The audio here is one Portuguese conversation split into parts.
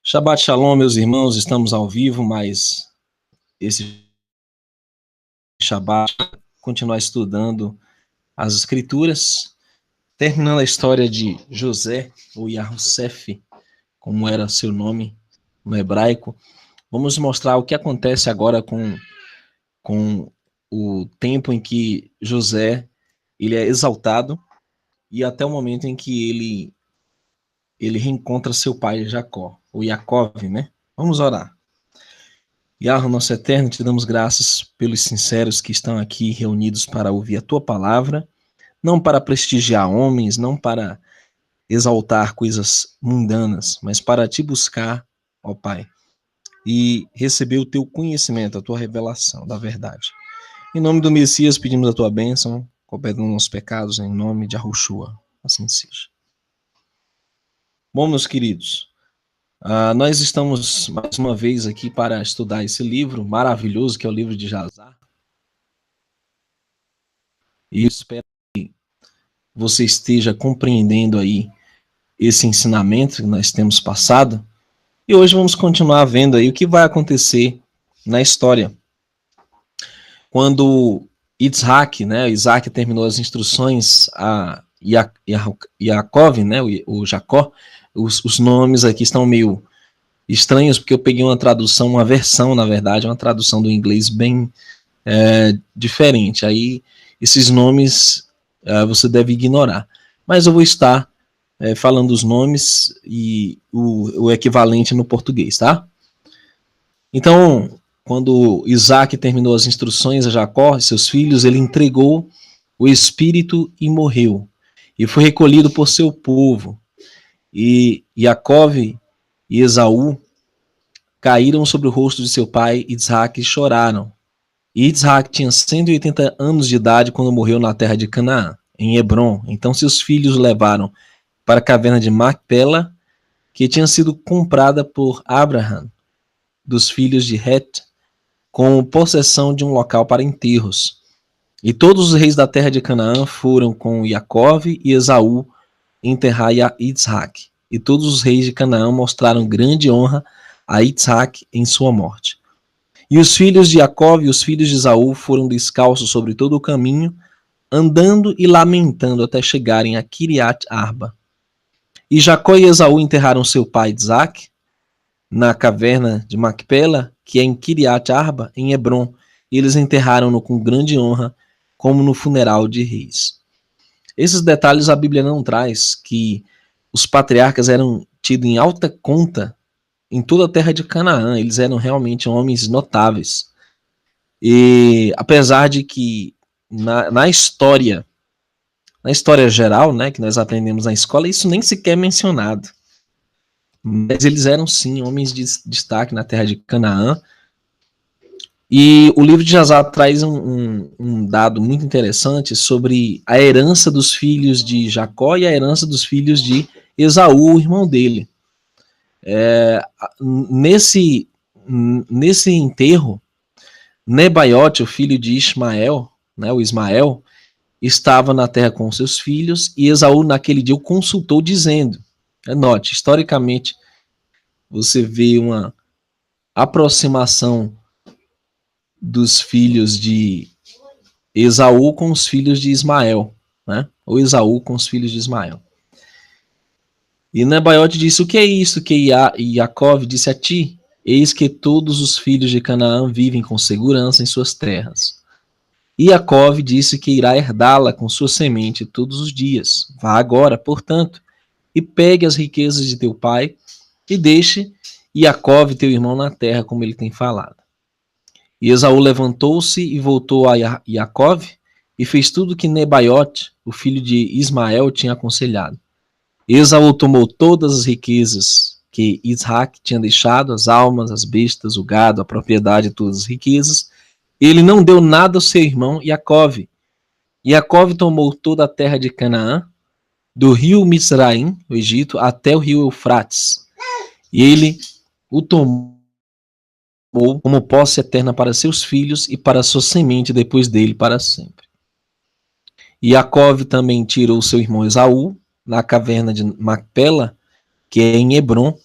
Shabbat Shalom, meus irmãos, estamos ao vivo, mas esse Shabbat, continuar estudando as Escrituras, terminando a história de José, ou Yahussef, como era seu nome no hebraico. Vamos mostrar o que acontece agora com o tempo em que José ele é exaltado e até o momento em que ele reencontra seu pai Jacó, ou Yaakov, né? Vamos orar. Yahweh, nosso eterno, te damos graças pelos sinceros que estão aqui reunidos para ouvir a tua palavra, não para prestigiar homens, não para exaltar coisas mundanas, mas para te buscar, ó Pai, e receber o teu conhecimento, a tua revelação da verdade. Em nome do Messias, pedimos a tua bênção, cobertando nossos pecados, em nome de Yahushua. Assim seja. Bom, meus queridos, nós estamos mais uma vez aqui para estudar esse livro maravilhoso, que é o livro de Jazar. E eu espero que você esteja compreendendo aí esse ensinamento que nós temos passado. E hoje vamos continuar vendo aí o que vai acontecer na história. Quando Isaac terminou as instruções a Yaakov, né, o Jacó, os nomes aqui estão meio estranhos, porque eu peguei uma tradução, uma versão, na verdade, uma tradução do inglês bem diferente. Aí, esses nomes você deve ignorar. Mas eu vou estar falando os nomes e o equivalente no português, tá? Então, quando Isaac terminou as instruções a Jacó e seus filhos, ele entregou o espírito e morreu. E foi recolhido por seu povo. E Jacó e Esaú caíram sobre o rosto de seu pai Isaac e choraram. E Isaac tinha 180 anos de idade quando morreu na terra de Canaã, em Hebron. Então seus filhos o levaram para a caverna de Macpela, que tinha sido comprada por Abraham, dos filhos de Het, com possessão de um local para enterros. E todos os reis da terra de Canaã foram com Jacó e Esaú enterrar Isaac. E todos os reis de Canaã mostraram grande honra a Isaac em sua morte. E os filhos de Jacó e os filhos de Esaú foram descalços sobre todo o caminho, andando e lamentando até chegarem a Kiriat Arba. E Jacó e Esaú enterraram seu pai Isaac na caverna de Macpela, que é em Kiriat Arba, em Hebron. E eles enterraram-no com grande honra, como no funeral de reis. Esses detalhes a Bíblia não traz, que os patriarcas eram tidos em alta conta em toda a terra de Canaã. Eles eram realmente homens notáveis. E apesar de que na história geral, né, que nós aprendemos na escola, isso nem sequer é mencionado. Mas eles eram sim homens de destaque na terra de Canaã. E o livro de Jazar traz um dado muito interessante sobre a herança dos filhos de Jacó e a herança dos filhos de Esaú, o irmão dele. Nesse enterro, Nebaiote, o filho de Ismael, né, o Ismael, estava na terra com seus filhos, e Esaú naquele dia o consultou dizendo, note, historicamente, você vê uma aproximação dos filhos de Esaú com os filhos de Ismael, né? Ou Esaú com os filhos de Ismael. E Nebaiote disse, o que é isso que Jacó disse a ti? Eis que todos os filhos de Canaã vivem com segurança em suas terras. E Jacó disse que irá herdá-la com sua semente todos os dias. Vá agora, portanto, e pegue as riquezas de teu pai e deixe Iacove, teu irmão, na terra, como ele tem falado. E Esaú levantou-se e voltou a Iacove, e fez tudo que Nebaiote, o filho de Ismael, tinha aconselhado. Esaú tomou todas as riquezas que Isaac tinha deixado, as almas, as bestas, o gado, a propriedade, todas as riquezas. Ele não deu nada ao seu irmão Iacove. Iacove tomou toda a terra de Canaã, do rio Mizraim, o Egito, até o rio Eufrates. E ele o tomou como posse eterna para seus filhos e para sua semente depois dele para sempre. E Iacove também tirou seu irmão Esaú na caverna de Macpela, que é em Hebron,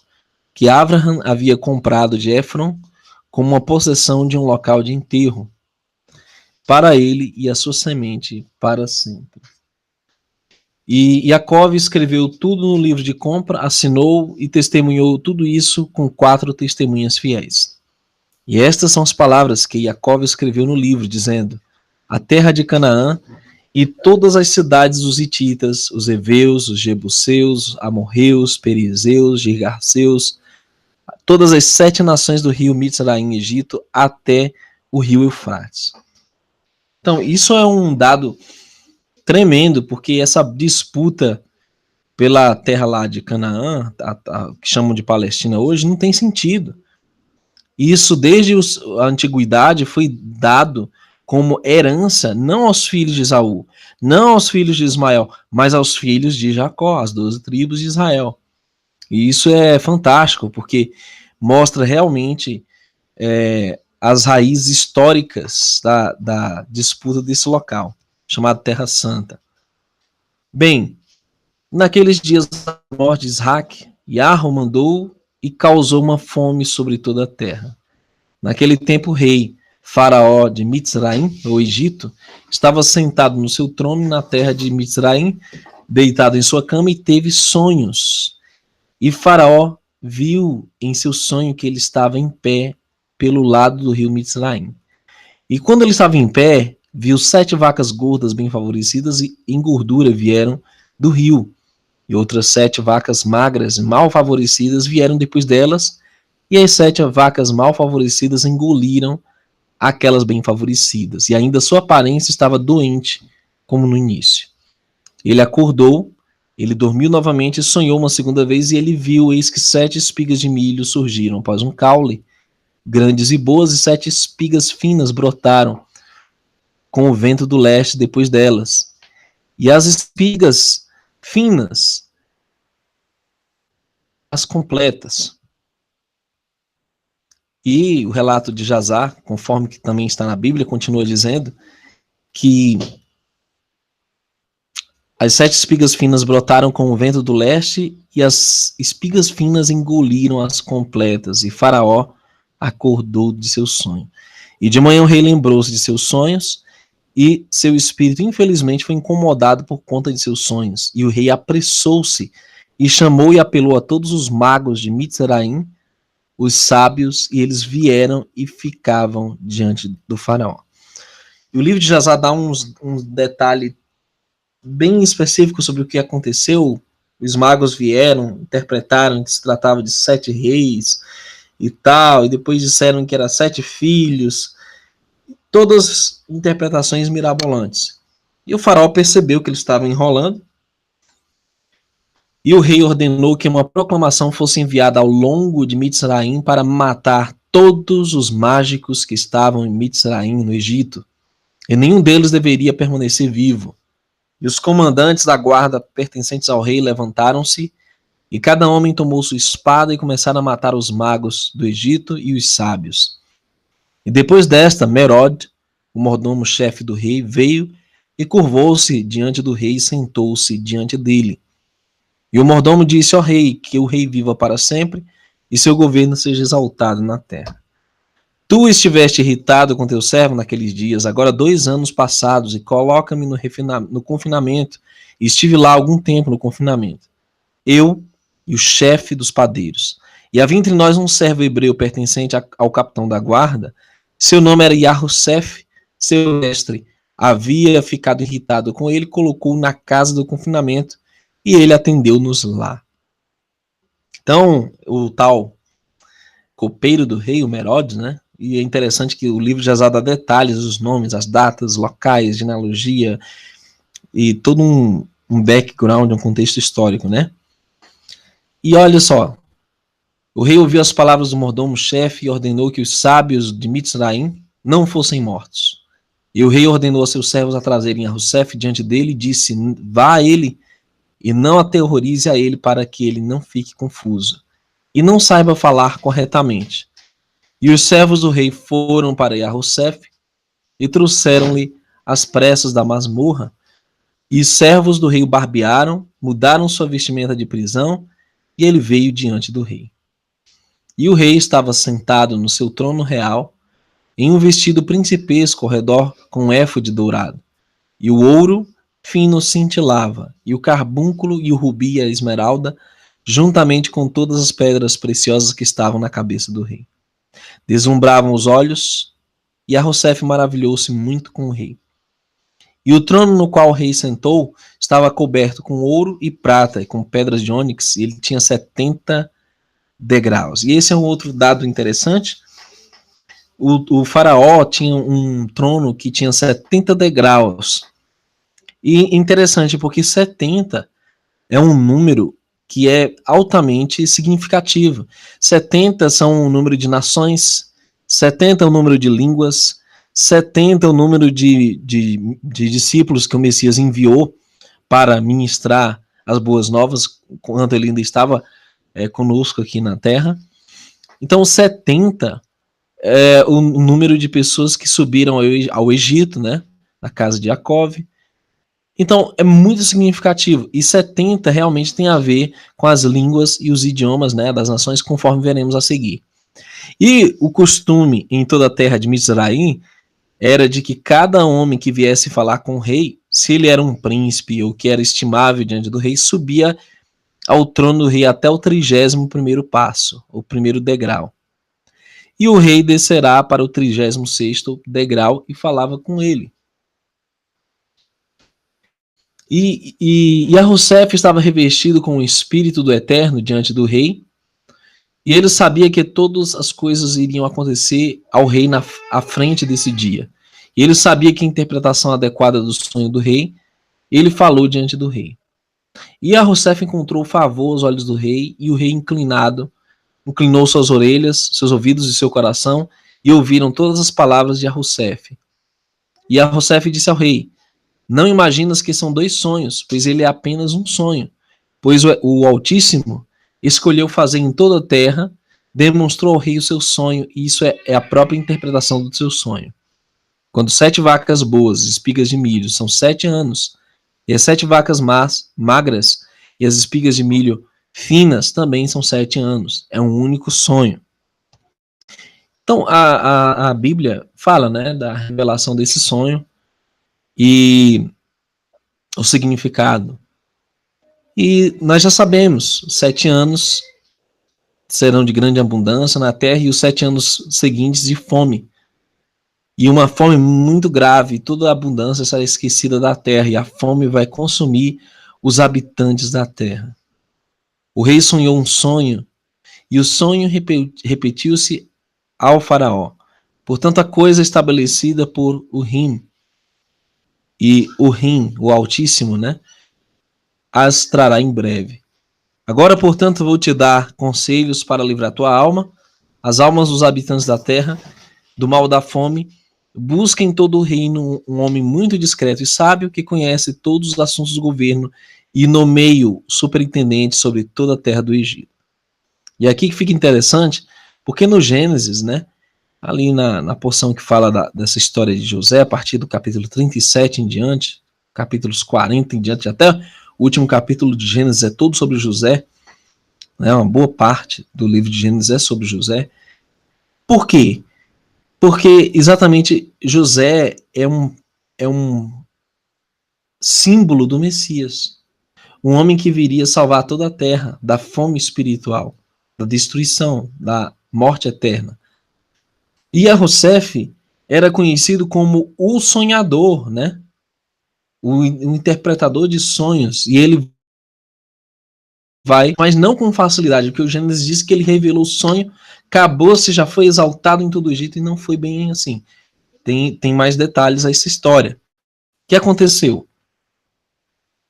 que Abraham havia comprado de Efron como uma possessão de um local de enterro, para ele e a sua semente para sempre. E Iacove escreveu tudo no livro de compra, assinou e testemunhou tudo isso com 4 testemunhas fiéis. E estas são as palavras que Iacove escreveu no livro, dizendo: a terra de Canaã e todas as cidades dos hititas, os heveus, os jebuseus, amorreus, perizeus, girgaceus, todas as 7 nações do rio Mizraim, Egito, até o rio Eufrates. Então, isso é um dado tremendo, porque essa disputa pela terra lá de Canaã, que chamam de Palestina hoje, não tem sentido. Isso, desde a antiguidade, foi dado como herança não aos filhos de Esaú, não aos filhos de Ismael, mas aos filhos de Jacó, as 12 tribos de Israel. E isso é fantástico, porque mostra realmente as raízes históricas da disputa desse local, chamado Terra Santa. Bem, naqueles dias da morte de Isaac, Yahweh mandou e causou uma fome sobre toda a terra. Naquele tempo, o rei Faraó de Mizraim, ou Egito, estava sentado no seu trono na terra de Mizraim, deitado em sua cama, e teve sonhos. E Faraó viu em seu sonho que ele estava em pé pelo lado do rio Mizraim. E quando ele estava em pé, viu 7 vacas gordas bem favorecidas e em gordura vieram do rio. E outras 7 vacas magras e mal favorecidas vieram depois delas, e as 7 vacas mal favorecidas engoliram aquelas bem favorecidas. E ainda sua aparência estava doente, como no início. Ele acordou, ele dormiu novamente e sonhou uma segunda vez, e ele viu, eis que 7 espigas de milho surgiram após um caule, grandes e boas, e 7 espigas finas brotaram com o vento do leste depois delas. E as espigas finas, as completas. E o relato de Jazar, conforme que também está na Bíblia, continua dizendo que as 7 espigas finas brotaram com o vento do leste, e as espigas finas engoliram as completas, e Faraó acordou de seu sonho. E de manhã o rei lembrou-se de seus sonhos, e seu espírito infelizmente foi incomodado por conta de seus sonhos. E o rei apressou-se e chamou e apelou a todos os magos de Mizraim, os sábios, e eles vieram e ficavam diante do faraó. E o livro de Jazar dá um detalhe bem específico sobre o que aconteceu. Os magos vieram, interpretaram que se tratava de 7 reis e tal, e depois disseram que eram 7 filhos, todas interpretações mirabolantes. E o faraó percebeu que eles estavam enrolando, e o rei ordenou que uma proclamação fosse enviada ao longo de Mizraim para matar todos os mágicos que estavam em Mizraim, no Egito, e nenhum deles deveria permanecer vivo. E os comandantes da guarda pertencentes ao rei levantaram-se, e cada homem tomou sua espada e começaram a matar os magos do Egito e os sábios. E depois desta, Merod, o mordomo-chefe do rei, veio e curvou-se diante do rei e sentou-se diante dele. E o mordomo disse ao rei que o rei viva para sempre e seu governo seja exaltado na terra. Tu estiveste irritado com teu servo naqueles dias, agora 2 anos passados, e coloca-me no confinamento. E estive lá algum tempo no confinamento, eu e o chefe dos padeiros. E havia entre nós um servo hebreu pertencente ao capitão da guarda. Seu nome era Yahussef, seu mestre havia ficado irritado com ele, colocou na casa do confinamento, e ele atendeu-nos lá. Então, o tal copeiro do rei, o Merodes, né? E é interessante que o livro já dá detalhes, os nomes, as datas, locais, genealogia e todo um background, um contexto histórico, né? E olha só, o rei ouviu as palavras do mordomo-chefe e ordenou que os sábios de Mitzraim não fossem mortos. E o rei ordenou a seus servos a trazerem a Rossef diante dele e disse: vá a ele e não aterrorize a ele para que ele não fique confuso e não saiba falar corretamente. E os servos do rei foram para Yahussef e trouxeram-lhe as pressas da masmorra. E os servos do rei o barbearam, mudaram sua vestimenta de prisão, e ele veio diante do rei. E o rei estava sentado no seu trono real, em um vestido principesco ao redor com um éfode dourado. E o ouro fino cintilava, e o carbúnculo e o rubi e a esmeralda, juntamente com todas as pedras preciosas que estavam na cabeça do rei. Deslumbravam os olhos, e Rossef maravilhou-se muito com o rei. E o trono no qual o rei sentou estava coberto com ouro e prata e com pedras de ônix, e ele tinha 70 degraus. E esse é um outro dado interessante. O faraó tinha um trono que tinha 70 degraus. E interessante, porque 70 é um número que é altamente significativo. 70 são o número de nações, 70 é o número de línguas, 70 é o número de discípulos que o Messias enviou para ministrar as boas novas, quando ele ainda estava conosco aqui na Terra. Então, 70 é o número de pessoas que subiram ao Egito, né, na casa de Jacó. Então, é muito significativo. E 70 realmente tem a ver com as línguas e os idiomas, né, das nações, conforme veremos a seguir. E o costume em toda a terra de Mizraim era de que cada homem que viesse falar com o rei, se ele era um príncipe ou que era estimável diante do rei, subia ao trono do rei até o 31º passo, o primeiro degrau. E o rei descerá para o 36º degrau e falava com ele. E Rossef estava revestido com o espírito do Eterno diante do rei, e ele sabia que todas as coisas iriam acontecer ao rei à frente desse dia. E ele sabia que a interpretação adequada do sonho do rei, ele falou diante do rei. E Rossef encontrou favor aos olhos do rei, e o rei inclinou suas orelhas, seus ouvidos e seu coração, e ouviram todas as palavras de Rossef. E Rossef disse ao rei: não imaginas que são 2 sonhos, pois ele é apenas um sonho. Pois o Altíssimo escolheu fazer em toda a terra, demonstrou ao rei o seu sonho, e isso é a própria interpretação do seu sonho. Quando 7 vacas boas, espigas de milho, são 7 anos, e as 7 vacas magras e as espigas de milho finas também são 7 anos. É um único sonho. Então, a Bíblia fala, né, da revelação desse sonho e o significado. E nós já sabemos, 7 anos serão de grande abundância na terra e os 7 anos seguintes de fome. E uma fome muito grave, toda a abundância será esquecida da terra e a fome vai consumir os habitantes da terra. O rei sonhou um sonho e o sonho repetiu-se ao faraó. Portanto, a coisa estabelecida por Urim, e Urim, o Altíssimo, né, as trará em breve. Agora, portanto, vou te dar conselhos para livrar tua alma, as almas dos habitantes da terra, do mal da fome. Busca em todo o reino um homem muito discreto e sábio que conhece todos os assuntos do governo e nomeie superintendente sobre toda a terra do Egito. E aqui que fica interessante, porque no Gênesis, né, ali na porção que fala dessa história de José, a partir do capítulo 37 em diante, capítulos 40 em diante, até o último capítulo de Gênesis é todo sobre José, né, uma boa parte do livro de Gênesis é sobre José. Por quê? Porque exatamente José é um símbolo do Messias, um homem que viria salvar toda a terra da fome espiritual, da destruição, da morte eterna. E Rossef era conhecido como o sonhador, né? O interpretador de sonhos, e ele vai, mas não com facilidade, porque o Gênesis diz que ele revelou o sonho, acabou-se, já foi exaltado em todo o Egito, e não foi bem assim. Tem mais detalhes a essa história. O que aconteceu?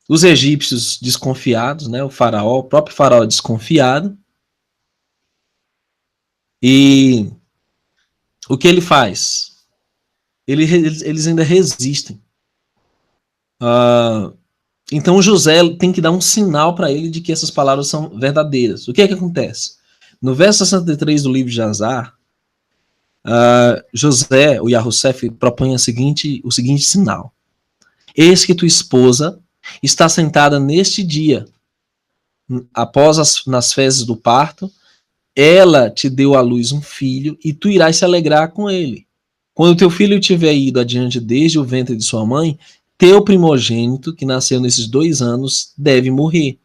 Os egípcios desconfiados, né, o próprio faraó desconfiado, e o que ele faz? Eles ainda resistem. Então José tem que dar um sinal para ele de que essas palavras são verdadeiras. O que é que acontece? No verso 63 do livro de Azar, José, o Yahussef, propõe o seguinte sinal. Eis que tua esposa está sentada neste dia, após nas fezes do parto, ela te deu à luz um filho, e tu irás se alegrar com ele. Quando teu filho tiver ido adiante desde o ventre de sua mãe, teu primogênito, que nasceu nesses 2 anos, deve morrer.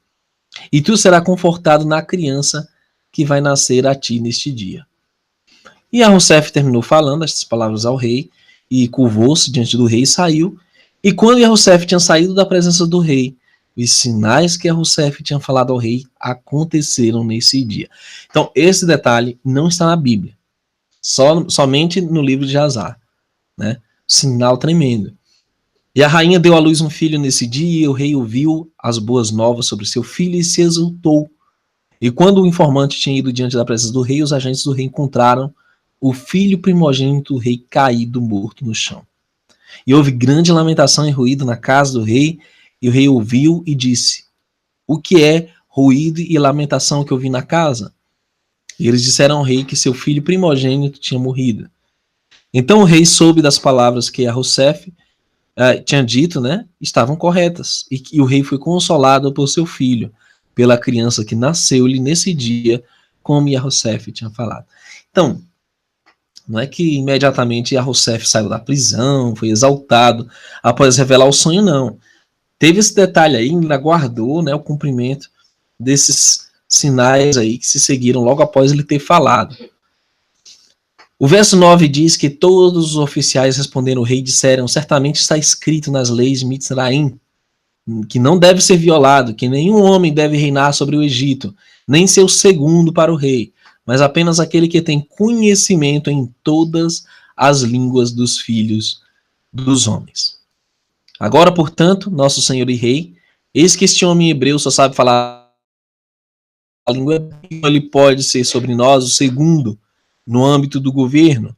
E tu serás confortado na criança que vai nascer a ti neste dia. E Yahussef terminou falando estas palavras ao rei, e curvou-se diante do rei e saiu. E quando Yahussef tinha saído da presença do rei, os sinais que Yahussef tinha falado ao rei aconteceram nesse dia. Então, esse detalhe não está na Bíblia. Somente no livro de Azar. Né? Sinal tremendo. E a rainha deu à luz um filho nesse dia, e o rei ouviu as boas novas sobre seu filho e se exultou. E quando o informante tinha ido diante da presença do rei, os agentes do rei encontraram o filho primogênito do rei caído morto no chão. E houve grande lamentação e ruído na casa do rei, e o rei ouviu e disse: o que é ruído e lamentação que eu vi na casa? E eles disseram ao rei que seu filho primogênito tinha morrido. Então o rei soube das palavras que Yahussef tinha dito, né? Estavam corretas. E o rei foi consolado por seu filho, pela criança que nasceu-lhe nesse dia, como Yahussef tinha falado. Então, não é que imediatamente Yahussef saiu da prisão, foi exaltado após revelar o sonho, não. Teve esse detalhe aí, ainda guardou, né, o cumprimento desses sinais aí que se seguiram logo após ele ter falado. O verso 9 diz que todos os oficiais respondendo ao rei disseram: certamente está escrito nas leis de Mitzraim que não deve ser violado, que nenhum homem deve reinar sobre o Egito, nem ser o segundo para o rei, mas apenas aquele que tem conhecimento em todas as línguas dos filhos dos homens. Agora, portanto, nosso Senhor e Rei, eis que este homem hebreu só sabe falar a língua hebraica, ele pode ser sobre nós o segundo no âmbito do governo,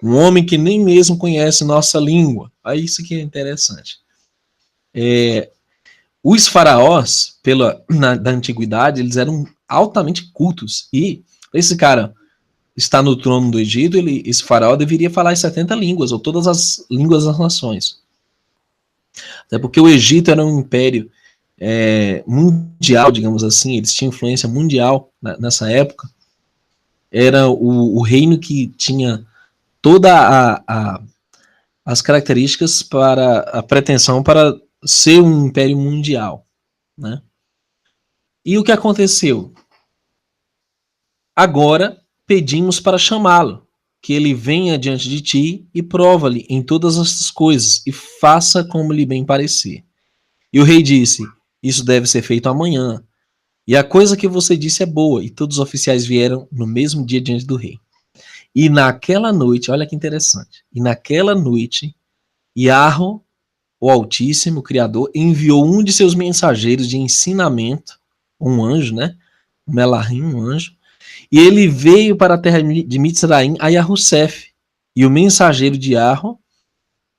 um homem que nem mesmo conhece nossa língua. Aí isso que é interessante. Os faraós, da antiguidade, eles eram altamente cultos, e esse cara está no trono do Egito, esse faraó deveria falar as 70 línguas, ou todas as línguas das nações. Até porque o Egito era um império mundial, digamos assim, eles tinham influência mundial nessa época. Era o reino que tinha toda as características para a pretensão para ser um império mundial, né? E o que aconteceu? Agora pedimos para chamá-lo, que ele venha diante de ti e prova-lhe em todas estas coisas e faça como lhe bem parecer. E o rei disse: isso deve ser feito amanhã. E a coisa que você disse é boa. E todos os oficiais vieram no mesmo dia diante do rei. E naquela noite, olha que interessante, e naquela noite, Yahweh, o Altíssimo, o Criador, enviou um de seus mensageiros de ensinamento, um anjo, né? Um Melahim, um anjo, e ele veio para a terra de Mitzraim a Yahussef, e o mensageiro de Yahweh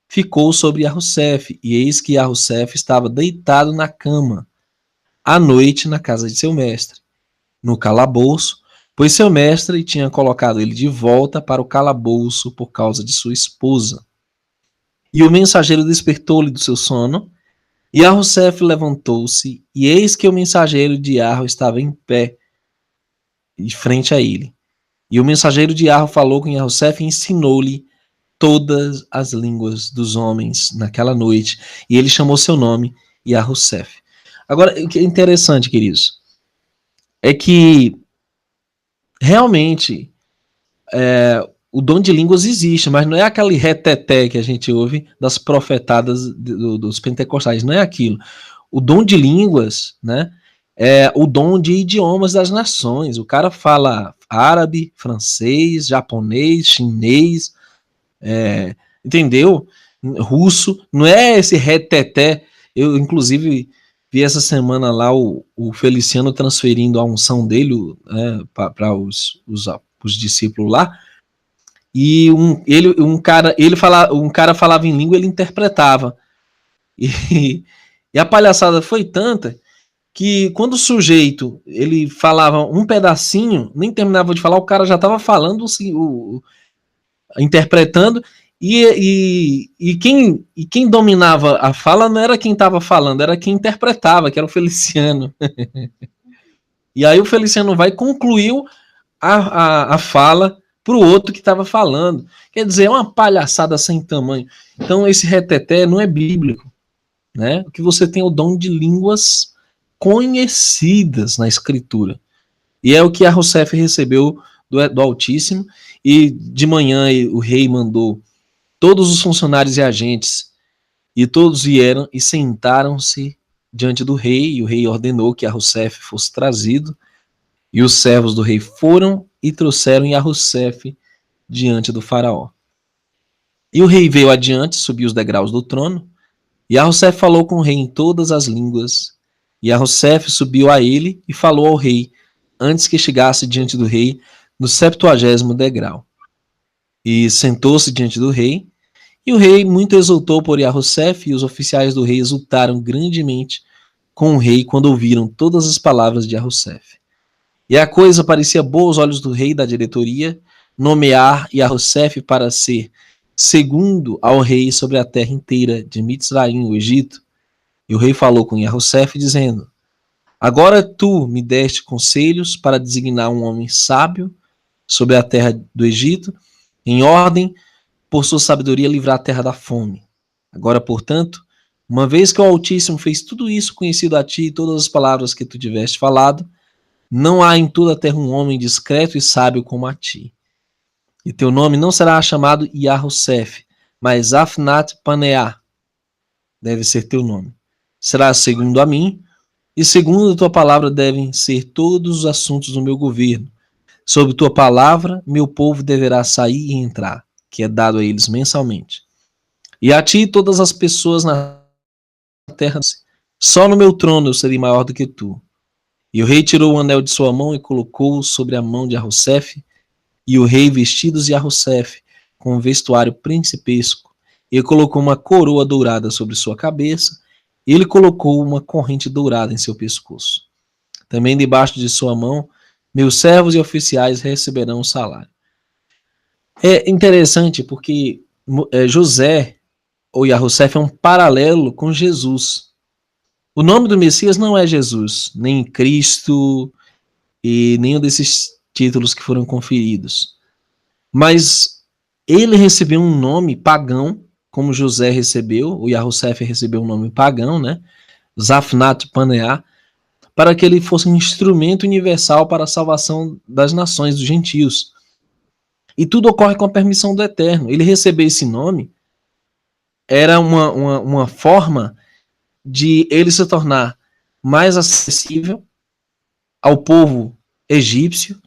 ficou sobre Yahussef, e eis que Yahussef estava deitado na cama, à noite na casa de seu mestre, no calabouço, pois seu mestre tinha colocado ele de volta para o calabouço por causa de sua esposa. E o mensageiro despertou-lhe do seu sono, e Yahussef levantou-se, e eis que o mensageiro de Yahweh estava em pé, de frente a ele. E o mensageiro de Yahweh falou com Yahussef e ensinou-lhe todas as línguas dos homens naquela noite, e ele chamou seu nome Yahussef. Agora, o que é interessante, queridos, é que realmente o dom de línguas existe, mas não é aquele reteté que a gente ouve das profetadas dos pentecostais, não é aquilo. O dom de línguas, né, o dom de idiomas das nações. O cara fala árabe, francês, japonês, chinês, entendeu? Russo, não é esse reteté. Eu, inclusive, vi essa semana lá o Feliciano transferindo a unção dele para os discípulos lá, e um cara falava em língua, ele interpretava. E, e a palhaçada foi tanta que quando o sujeito ele falava um pedacinho, nem terminava de falar, o cara já estava falando, interpretando, e quem dominava a fala não era quem estava falando, era quem interpretava, que era o Feliciano. E aí o Feliciano vai e concluiu a fala para o outro que estava falando. Quer dizer, é uma palhaçada sem tamanho. Então esse reteté não é bíblico, né? O que você tem é o dom de línguas conhecidas na escritura. E é o que a Rousseff recebeu do Altíssimo, e de manhã o rei mandou todos os funcionários e agentes, e todos vieram e sentaram-se diante do rei, e o rei ordenou que a Rousseff fosse trazido, e os servos do rei foram e trouxeram a Rousseff diante do faraó. E o rei veio adiante, subiu os degraus do trono, e a Rousseff falou com o rei em todas as línguas, e a Rousseff subiu a ele e falou ao rei, antes que chegasse diante do rei, no 70º degrau. E sentou-se diante do rei, e o rei muito exultou por Rousseff, e os oficiais do rei exultaram grandemente com o rei quando ouviram todas as palavras de Rousseff. E a coisa parecia boa aos olhos do rei da diretoria, nomear Rousseff para ser segundo ao rei sobre a terra inteira de Mitzraim, o Egito. E o rei falou com Rousseff, dizendo: agora tu me deste conselhos para designar um homem sábio sobre a terra do Egito, em ordem, por sua sabedoria, livrar a terra da fome. Agora, portanto, uma vez que o Altíssimo fez tudo isso conhecido a ti e todas as palavras que tu tiveste falado, não há em toda a terra um homem discreto e sábio como a ti. E teu nome não será chamado Rousseff, mas Afnat Paneah deve ser teu nome. Será segundo a mim, e segundo a tua palavra devem ser todos os assuntos do meu governo. Sob tua palavra, meu povo deverá sair e entrar, que é dado a eles mensalmente. E a ti todas as pessoas na terra, só no meu trono eu serei maior do que tu. E o rei tirou o anel de sua mão e colocou-o sobre a mão de Rousseff, e o rei vestidos de Rousseff, com um vestuário principesco, e colocou uma coroa dourada sobre sua cabeça, e ele colocou uma corrente dourada em seu pescoço. Também debaixo de sua mão, meus servos e oficiais receberão o salário. É interessante porque José, ou Rousseff, é um paralelo com Jesus. O nome do Messias não é Jesus, nem Cristo e nenhum desses títulos que foram conferidos. Mas ele recebeu um nome pagão, como José recebeu, o Rousseff recebeu um nome pagão, né? Zafnat Paneah, para que ele fosse um instrumento universal para a salvação das nações, dos gentios. E tudo ocorre com a permissão do Eterno. Ele receber esse nome era uma forma de ele se tornar mais acessível ao povo egípcio.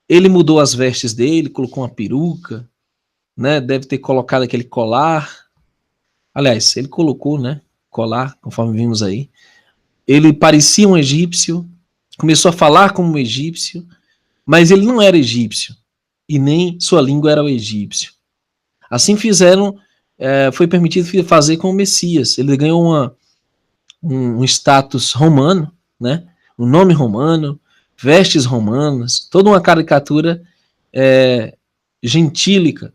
Ele mudou as vestes dele, colocou uma peruca, né? Deve ter colocado aquele colar. Aliás, ele colocou, né? Colar, conforme vimos aí. Ele parecia um egípcio, começou a falar como um egípcio, mas ele não era egípcio, e nem sua língua era o egípcio. Assim fizeram, foi permitido fazer com o Messias. Ele ganhou um status romano, né? Um nome romano, vestes romanas, toda uma caricatura gentílica,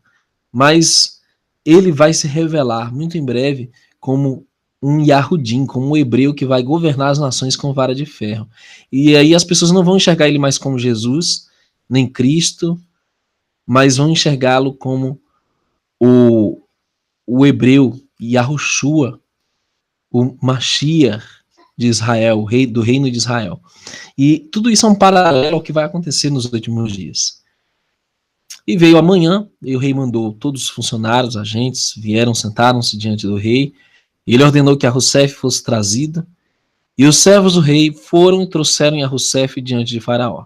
mas ele vai se revelar muito em breve como um Yahudim, como um hebreu que vai governar as nações com vara de ferro. E aí as pessoas não vão enxergar ele mais como Jesus, nem Cristo, mas vão enxergá-lo como o hebreu Yahushua, o Mashiach de Israel, o rei do reino de Israel. E tudo isso é um paralelo ao que vai acontecer nos últimos dias. E veio amanhã, e o rei mandou todos os funcionários, agentes, vieram, sentaram-se diante do rei, e ele ordenou que Rousseff fosse trazida, E os servos do rei foram e trouxeram Yahusef diante de Faraó.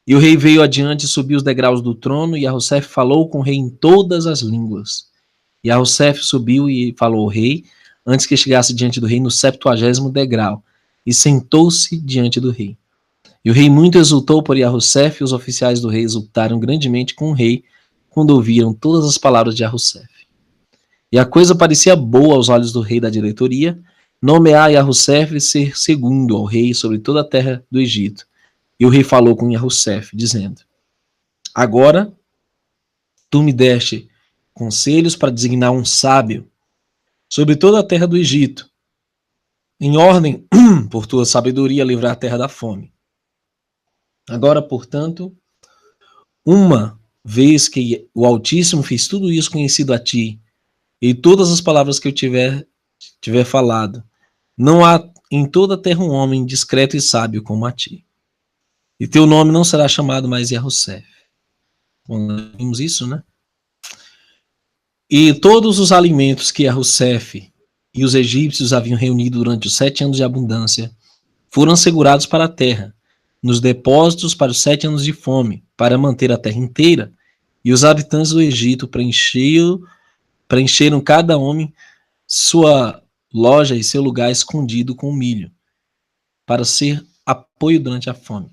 E o rei veio adiante e subiu os degraus do trono, e Yahusef falou com o rei em todas as línguas. E Yahusef subiu e falou ao rei, antes que chegasse diante do rei no 70º degrau, e sentou-se diante do rei. E o rei muito exultou por Yahusef, e os oficiais do rei exultaram grandemente com o rei, quando ouviram todas as palavras de Yahusef. E a coisa parecia boa aos olhos do rei da diretoria, nomear Yahusef ser segundo ao rei sobre toda a terra do Egito. E o rei falou com Yahusef, dizendo: agora tu me deste conselhos para designar um sábio sobre toda a terra do Egito, em ordem, por tua sabedoria, livrar a terra da fome. Agora, portanto, uma vez que o Altíssimo fez tudo isso conhecido a ti, e todas as palavras que eu tiver falado, não há em toda a terra um homem discreto e sábio como a ti. E teu nome não será chamado mais Yahusef. Bom, nós vimos isso, né? E todos os alimentos que Yahusef e os egípcios haviam reunido durante os 7 anos de abundância foram assegurados para a terra, nos depósitos para os 7 anos de fome, para manter a terra inteira. E os habitantes do Egito preencheram cada homem sua loja e seu lugar escondido com milho, para ser apoio durante a fome.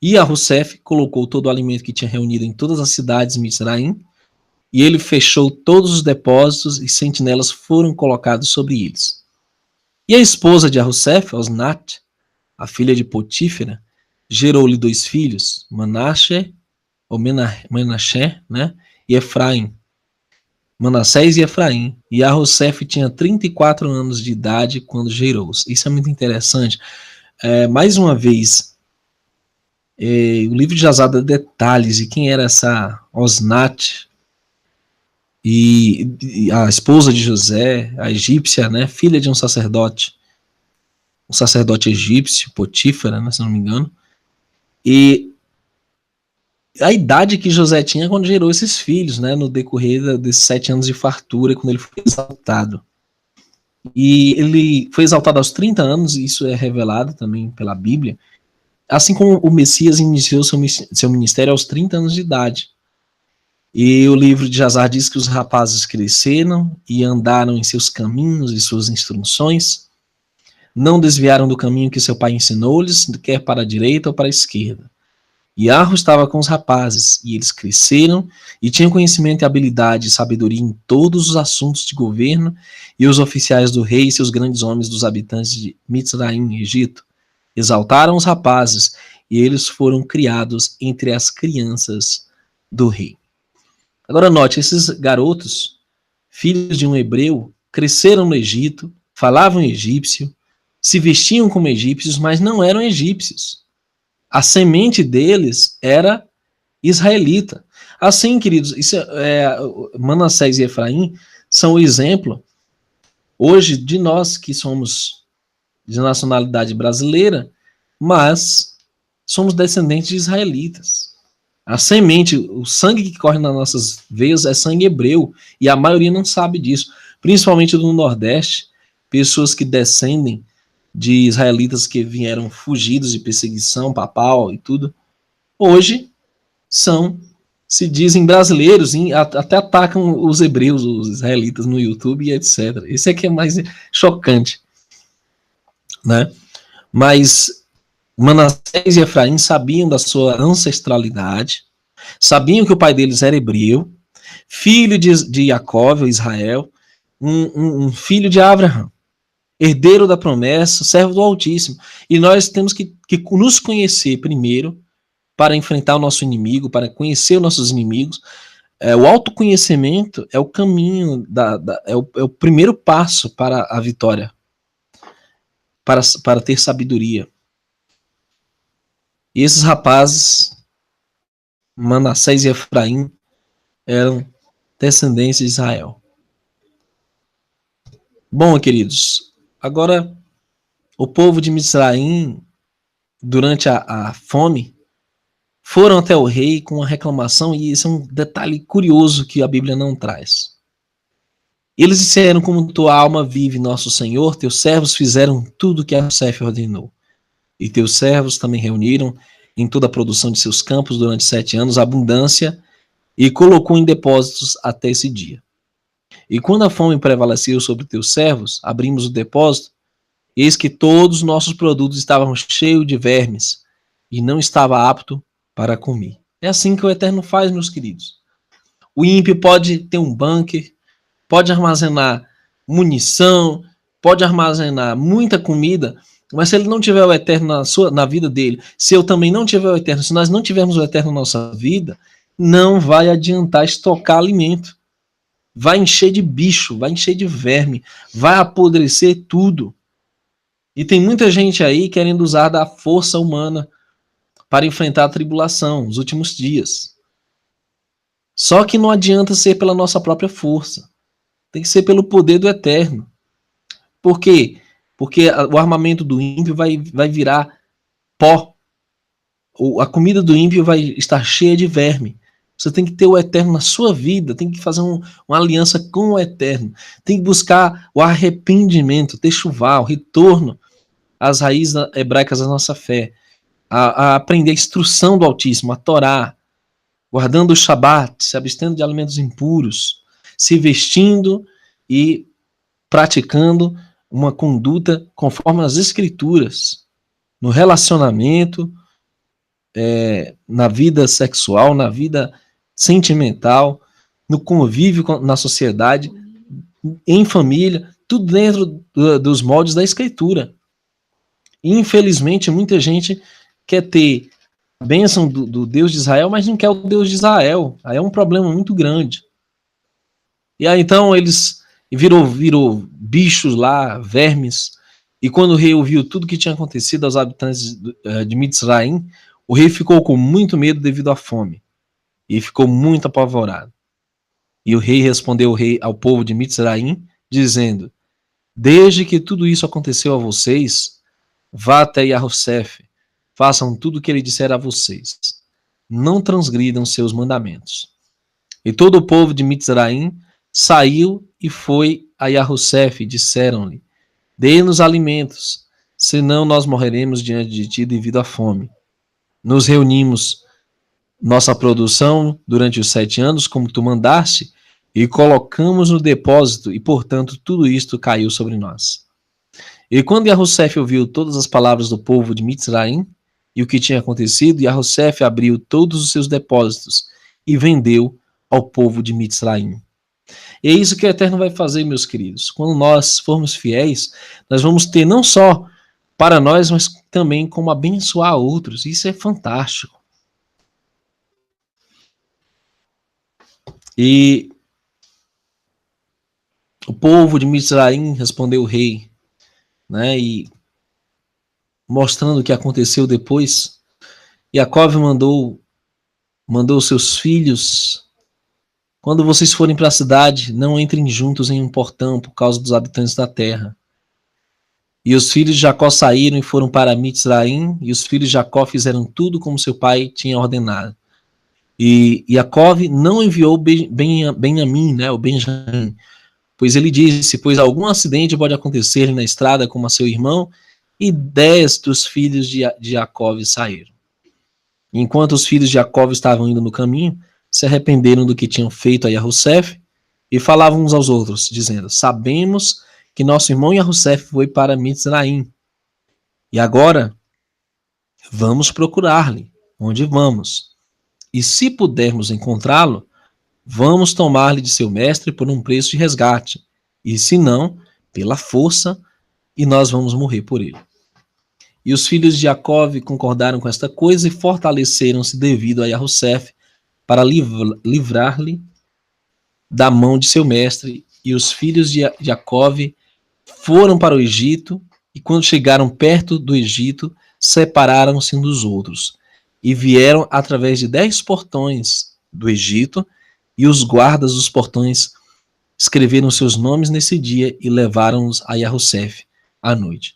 E Yahusef colocou todo o alimento que tinha reunido em todas as cidades de Mizraim, e ele fechou todos os depósitos, e sentinelas foram colocados sobre eles. E a esposa de Yahusef, Osnat, a filha de Potífera, gerou-lhe 2 filhos, Manassé, né, e Efraim. Manassés e Efraim. E Yahusef tinha 34 anos de idade quando gerou-os. Isso é muito interessante. Mais uma vez, o livro de Jazar dá detalhes de quem era essa Osnat, e a esposa de José, a egípcia, né, filha de um sacerdote egípcio, Potífera, né, se não me engano, e a idade que José tinha quando gerou esses filhos, né, no decorrer desses 7 anos de fartura, quando ele foi exaltado. E ele foi exaltado aos 30 anos, e isso é revelado também pela Bíblia, assim como o Messias iniciou seu ministério aos 30 anos de idade. E o livro de Jazar diz que os rapazes cresceram e andaram em seus caminhos e suas instruções, não desviaram do caminho que seu pai ensinou-lhes, quer para a direita ou para a esquerda. E Arro estava com os rapazes, e eles cresceram e tinham conhecimento e habilidade e sabedoria em todos os assuntos de governo, e os oficiais do rei e seus grandes homens dos habitantes de Mitzraim, Egito, exaltaram os rapazes, e eles foram criados entre as crianças do rei. Agora note, esses garotos, filhos de um hebreu, cresceram no Egito, falavam egípcio, se vestiam como egípcios, mas não eram egípcios. A semente deles era israelita. Assim, queridos, Manassés e Efraim são o exemplo, hoje, de nós que somos de nacionalidade brasileira, mas somos descendentes de israelitas. A semente, o sangue que corre nas nossas veias é sangue hebreu, e a maioria não sabe disso, principalmente no Nordeste, pessoas que descendem de israelitas que vieram fugidos de perseguição papal e tudo, hoje se dizem brasileiros, até atacam os hebreus, os israelitas no YouTube e etc. Esse aqui é mais chocante, né? Mas Manassés e Efraim sabiam da sua ancestralidade, sabiam que o pai deles era hebreu, filho de Jacó, Israel, um filho de Abraão, herdeiro da promessa, servo do Altíssimo. E nós temos que nos conhecer primeiro para enfrentar o nosso inimigo, para conhecer os nossos inimigos. O autoconhecimento é o caminho, é o primeiro passo para a vitória, para ter sabedoria. E esses rapazes, Manassés e Efraim, eram descendentes de Israel. Bom, queridos, agora o povo de Mizraim, durante a fome, foram até o rei com uma reclamação, e isso é um detalhe curioso que a Bíblia não traz. Eles disseram: como tua alma vive, nosso Senhor, teus servos fizeram tudo o que Yosef ordenou. E teus servos também reuniram em toda a produção de seus campos durante 7 anos abundância e colocou em depósitos até esse dia. E quando a fome prevaleceu sobre teus servos, abrimos o depósito, eis que todos os nossos produtos estavam cheios de vermes e não estava apto para comer. É assim que o Eterno faz, meus queridos. O ímpio pode ter um bunker, pode armazenar munição, pode armazenar muita comida, mas se ele não tiver o Eterno na vida dele, se eu também não tiver o Eterno, se nós não tivermos o Eterno na nossa vida, não vai adiantar estocar alimento. Vai encher de bicho, vai encher de verme, vai apodrecer tudo. E tem muita gente aí querendo usar da força humana para enfrentar a tribulação, os últimos dias. Só que não adianta ser pela nossa própria força. Tem que ser pelo poder do Eterno. Por quê? Porque o armamento do ímpio vai virar pó. A comida do ímpio vai estar cheia de verme. Você tem que ter o Eterno na sua vida, tem que fazer uma aliança com o Eterno. Tem que buscar o arrependimento, techuvá, o retorno às raízes hebraicas da nossa fé. A aprender a instrução do Altíssimo, a Torá, guardando o Shabat, se abstendo de alimentos impuros, se vestindo e praticando uma conduta conforme as Escrituras, no relacionamento, na vida sexual, na vida sentimental, no convívio na sociedade, em família, tudo dentro dos moldes da Escritura. Infelizmente, muita gente quer ter a bênção do Deus de Israel, mas não quer o Deus de Israel. Aí é um problema muito grande. E aí então eles virou bichos lá, vermes. E quando o rei ouviu tudo que tinha acontecido aos habitantes de Mitzraim, o rei ficou com muito medo devido à fome. E ficou muito apavorado. E o rei respondeu ao povo de Mitzraim, dizendo: desde que tudo isso aconteceu a vocês, vá até Yosef, façam tudo o que ele disser a vocês. Não transgridam seus mandamentos. E todo o povo de Mitzraim saiu e foi a Yosef, e disseram-lhe: dê-nos alimentos, senão nós morreremos diante de ti devido à fome. Nos reunimos nossa produção durante os 7 anos, como tu mandaste, e colocamos no depósito, e portanto tudo isto caiu sobre nós. E quando Yosef ouviu todas as palavras do povo de Mitzraim e o que tinha acontecido, Yosef abriu todos os seus depósitos e vendeu ao povo de Mitzraim. E é isso que o Eterno vai fazer, meus queridos. Quando nós formos fiéis, nós vamos ter não só para nós, mas também como abençoar outros. Isso é fantástico. E o povo de Mitzraim respondeu o rei, né, e mostrando o que aconteceu depois, Jacó mandou seus filhos: quando vocês forem para a cidade, não entrem juntos em um portão por causa dos habitantes da terra. E os filhos de Jacó saíram e foram para Mitzraim, e os filhos de Jacó fizeram tudo como seu pai tinha ordenado. E Jacó não enviou Benjamim, né, o Benjamim, pois ele disse: pois algum acidente pode acontecer na estrada como a seu irmão, e 10 dos filhos de Jacó saíram. Enquanto os filhos de Jacó estavam indo no caminho, se arrependeram do que tinham feito a Yosef e falavam uns aos outros, dizendo: sabemos que nosso irmão Yosef foi para Mitzraim, e agora vamos procurar-lhe, onde vamos. E se pudermos encontrá-lo, vamos tomar-lhe de seu mestre por um preço de resgate, e se não, pela força, e nós vamos morrer por ele. E os filhos de Jacó concordaram com esta coisa e fortaleceram-se devido a Yosef para livrar-lhe da mão de seu mestre. E os filhos de Jacó foram para o Egito, e quando chegaram perto do Egito, separaram-se uns dos outros, e vieram através de 10 portões do Egito, e os guardas dos portões escreveram seus nomes nesse dia e levaram-os a Yosef à noite.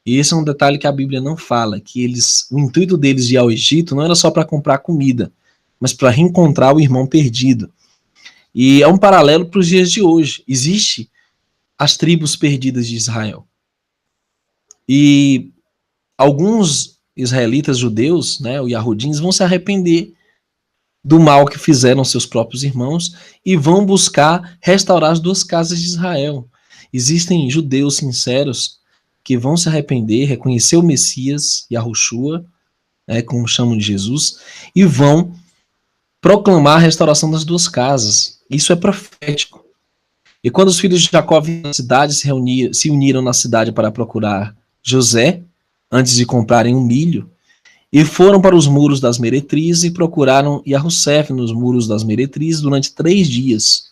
E esse é um detalhe que a Bíblia não fala, que o intuito deles de ir ao Egito não era só para comprar comida, mas para reencontrar o irmão perdido. E é um paralelo para os dias de hoje. Existe as tribos perdidas de Israel. E alguns israelitas judeus, né, os Yahudins, vão se arrepender do mal que fizeram seus próprios irmãos e vão buscar restaurar as duas casas de Israel. Existem judeus sinceros que vão se arrepender, reconhecer o Messias, Yahushua, né, como chamam de Jesus, e vão proclamar a restauração das duas casas. Isso é profético. E quando os filhos de Jacó vinham na cidade, se uniram na cidade para procurar José, antes de comprarem um milho, e foram para os muros das meretrizes e procuraram Yahussef nos muros das meretrizes durante 3 dias,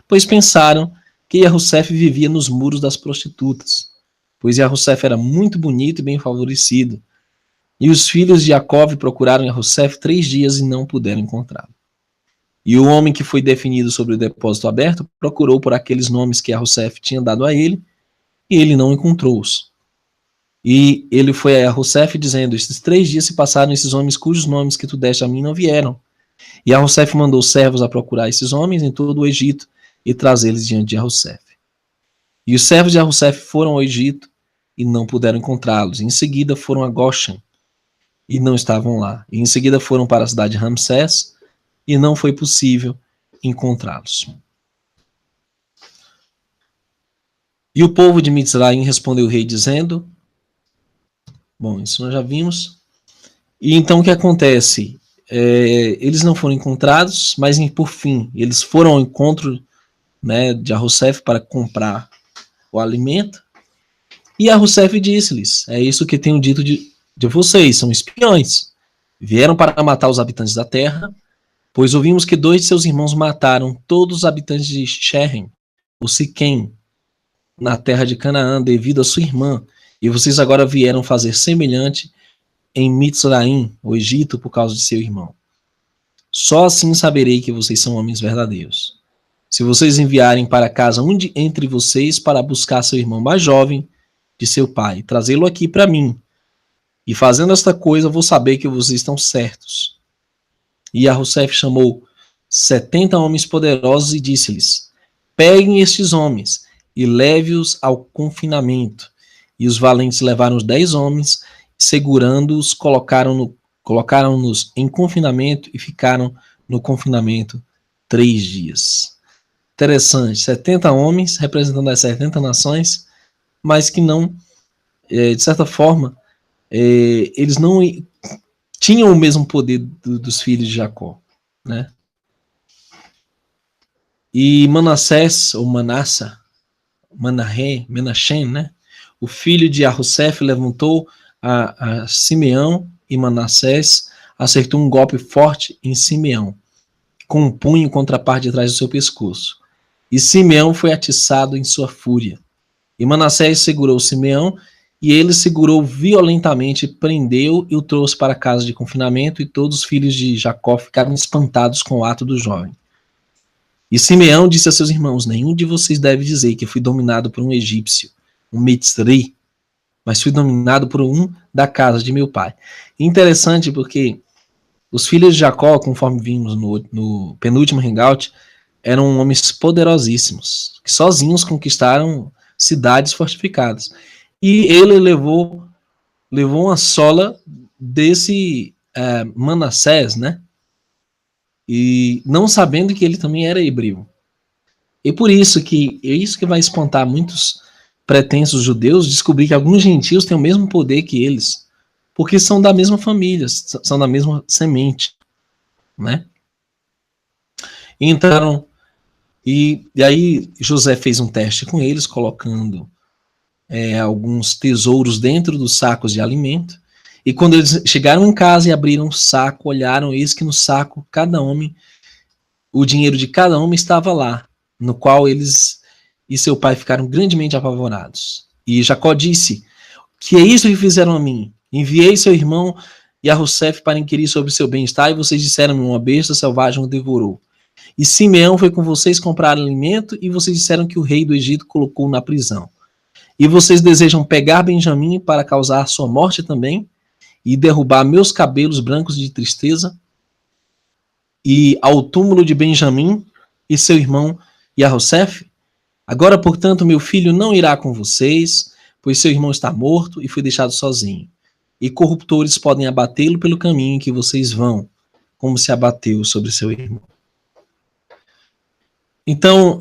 pois pensaram que Yahussef vivia nos muros das prostitutas, pois Yahussef era muito bonito e bem favorecido. E os filhos de Jacó procuraram Yahussef 3 dias e não puderam encontrá-lo. E o homem que foi definido sobre o depósito aberto procurou por aqueles nomes que Yahussef tinha dado a ele, e ele não encontrou-os. E ele foi a Yahussef dizendo: esses 3 dias se passaram, esses homens cujos nomes que tu deste a mim não vieram. E Yahussef mandou servos a procurar esses homens em todo o Egito e trazê-los diante de Yahussef. E os servos de Yahussef foram ao Egito e não puderam encontrá-los. Em seguida foram a Goshen e não estavam lá. E em seguida foram para a cidade de Ramsés e não foi possível encontrá-los. E o povo de Mitzraim respondeu o rei dizendo... Bom, isso nós já vimos. E então o que acontece? Eles não foram encontrados, mas por fim, eles foram ao encontro, né, de Yahussef para comprar o alimento. E Yahussef disse-lhes: é isso que tenho dito de vocês, são espiões. Vieram para matar os habitantes da terra, pois ouvimos que 2 de seus irmãos mataram todos os habitantes de Sherem, o Siquém, na terra de Canaã, devido a sua irmã. E vocês agora vieram fazer semelhante em Mitzraim, o Egito, por causa de seu irmão. Só assim saberei que vocês são homens verdadeiros. Se vocês enviarem para casa um entre vocês para buscar seu irmão mais jovem de seu pai, trazê-lo aqui para mim. E fazendo esta coisa, vou saber que vocês estão certos. E Yahussef chamou 70 homens poderosos e disse-lhes: peguem estes homens e leve-os ao confinamento. E os valentes levaram os 10 homens, segurando-os, colocaram-nos em confinamento e ficaram no confinamento 3 dias. Interessante, 70 homens representando as 70 nações, mas que não, de certa forma, eles não tinham o mesmo poder dos filhos de Jacó, né? E Manassés, ou Menachem, né? O filho de Yahussef levantou a Simeão e Manassés acertou um golpe forte em Simeão, com um punho contra a parte de trás do seu pescoço. E Simeão foi atiçado em sua fúria. E Manassés segurou Simeão, e ele segurou violentamente, prendeu e o trouxe para a casa de confinamento, e todos os filhos de Jacó ficaram espantados com o ato do jovem. E Simeão disse a seus irmãos: nenhum de vocês deve dizer que fui dominado por um egípcio, um Mitzri, mas fui dominado por um da casa de meu pai. Interessante porque os filhos de Jacó, conforme vimos no penúltimo hangout, eram homens poderosíssimos, que sozinhos conquistaram cidades fortificadas. E ele levou uma sola desse Manassés, né? E não sabendo que ele também era hebreu. E por isso que vai espantar muitos pretensos judeus descobrir que alguns gentios têm o mesmo poder que eles, porque são da mesma família, são da mesma semente, né? Entraram e aí José fez um teste com eles, colocando alguns tesouros dentro dos sacos de alimento. E quando eles chegaram em casa e abriram o saco, olharam, eis que no saco, o dinheiro de cada homem estava lá, no qual eles e seu pai ficaram grandemente apavorados. E Jacó disse: que é isso que fizeram a mim? Enviei seu irmão Yahussef para inquirir sobre seu bem-estar, e vocês disseram-me: uma besta selvagem o devorou. E Simeão foi com vocês comprar alimento, e vocês disseram que o rei do Egito colocou na prisão. E vocês desejam pegar Benjamim para causar sua morte também, e derrubar meus cabelos brancos de tristeza, e ao túmulo de Benjamim e seu irmão Yarosef? Agora, portanto, meu filho não irá com vocês, pois seu irmão está morto e foi deixado sozinho. E corruptores podem abatê-lo pelo caminho em que vocês vão, como se abateu sobre seu irmão. Então,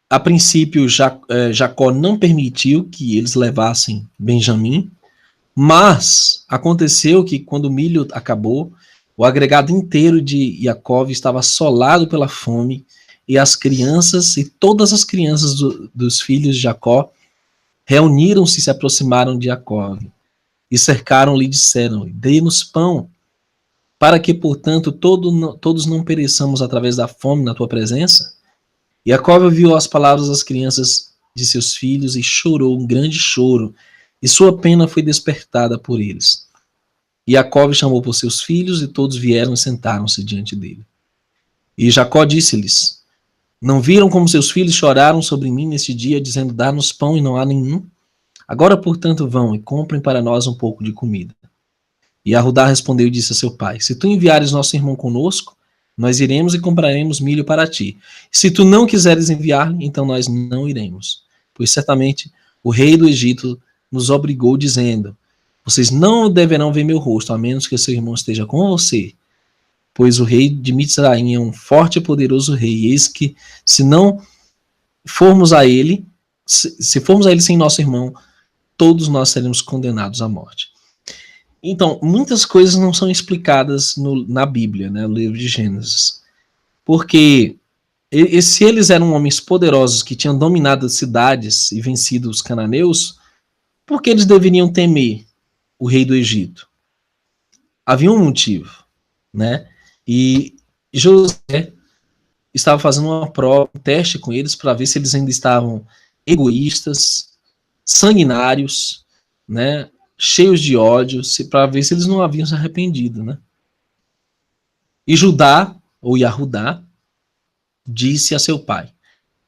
a princípio, Jacó não permitiu que eles levassem Benjamim, mas aconteceu que quando o milho acabou, o agregado inteiro de Jacó estava assolado pela fome, e as crianças, e todas as crianças dos filhos de Jacó, reuniram-se e se aproximaram de Jacó, e cercaram-lhe e disseram: dê-nos pão, para que, portanto, todos não pereçamos através da fome na tua presença. E Jacó ouviu as palavras das crianças de seus filhos e chorou um grande choro, e sua pena foi despertada por eles. E Jacó chamou por seus filhos, e todos vieram e sentaram-se diante dele. E Jacó disse-lhes: não viram como seus filhos choraram sobre mim neste dia, dizendo: dá-nos pão, e não há nenhum? Agora, portanto, vão e comprem para nós um pouco de comida. E Arudá respondeu e disse a seu pai: se tu enviares nosso irmão conosco, nós iremos e compraremos milho para ti. Se tu não quiseres enviar, então nós não iremos. Pois certamente o rei do Egito nos obrigou, dizendo: vocês não deverão ver meu rosto, a menos que seu irmão esteja com você. Pois o rei de Mitzraim é um forte e poderoso rei, e eis que, se não formos a ele, se formos a ele sem nosso irmão, todos nós seremos condenados à morte. Então, muitas coisas não são explicadas na Bíblia, né, no livro de Gênesis. Porque se eles eram homens poderosos que tinham dominado as cidades e vencido os cananeus, por que eles deveriam temer o rei do Egito? Havia um motivo, né? E José estava fazendo uma prova, um teste com eles para ver se eles ainda estavam egoístas, sanguinários, né, cheios de ódio, para ver se eles não haviam se arrependido, né? E Judá, ou Yahudá, disse a seu pai: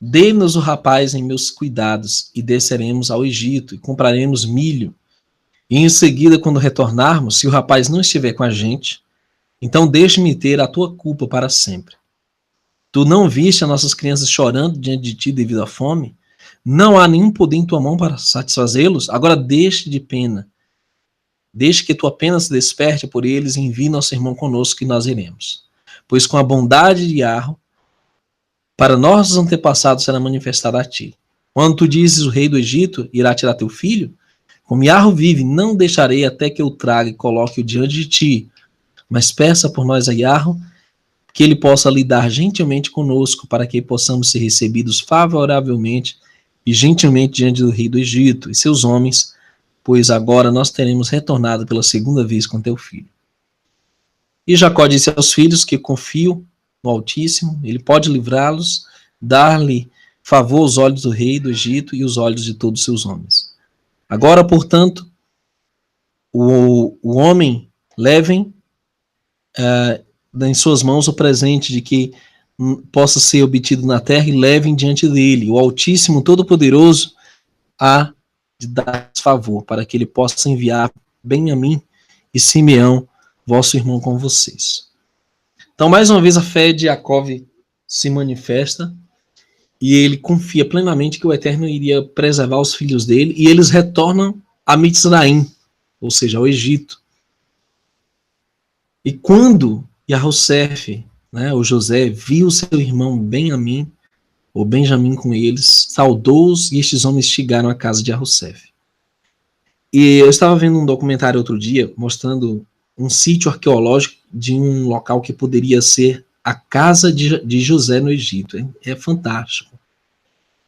dê-nos o rapaz em meus cuidados, e desceremos ao Egito, e compraremos milho. E em seguida, quando retornarmos, se o rapaz não estiver com a gente, então deixe-me ter a tua culpa para sempre. Tu não viste as nossas crianças chorando diante de ti devido à fome? Não há nenhum poder em tua mão para satisfazê-los? Agora deixe de pena. Deixe que tua pena se desperte por eles e envie nosso irmão conosco, que nós iremos. Pois com a bondade de Yahweh, para nossos antepassados será manifestada a ti. Quando tu dizes: o rei do Egito irá tirar teu filho, como Yahweh vive, não deixarei até que eu traga e coloque-o diante de ti. Mas peça por nós a Yahweh, que ele possa lidar gentilmente conosco, para que possamos ser recebidos favoravelmente e gentilmente diante do rei do Egito e seus homens, pois agora nós teremos retornado pela segunda vez com teu filho. E Jacó disse aos filhos que confio no Altíssimo, ele pode livrá-los, dar-lhe favor aos olhos do rei do Egito e os olhos de todos os seus homens. Agora, portanto, o homem levem em suas mãos o presente de que possa ser obtido na terra, e levem diante dele. O Altíssimo Todo-Poderoso há de dar favor, para que ele possa enviar Benjamim e Simeão, vosso irmão, com vocês. Então, mais uma vez, a fé de Jacó se manifesta, e ele confia plenamente que o Eterno iria preservar os filhos dele, e eles retornam a Mitzraim, ou seja, ao Egito. E quando Yarosef, né, o José, viu seu irmão Benjamim, ou Benjamim com eles, saudou-os, e estes homens chegaram à casa de Yarosef. E eu estava vendo um documentário outro dia, mostrando um sítio arqueológico de um local que poderia ser a casa de José no Egito. É fantástico.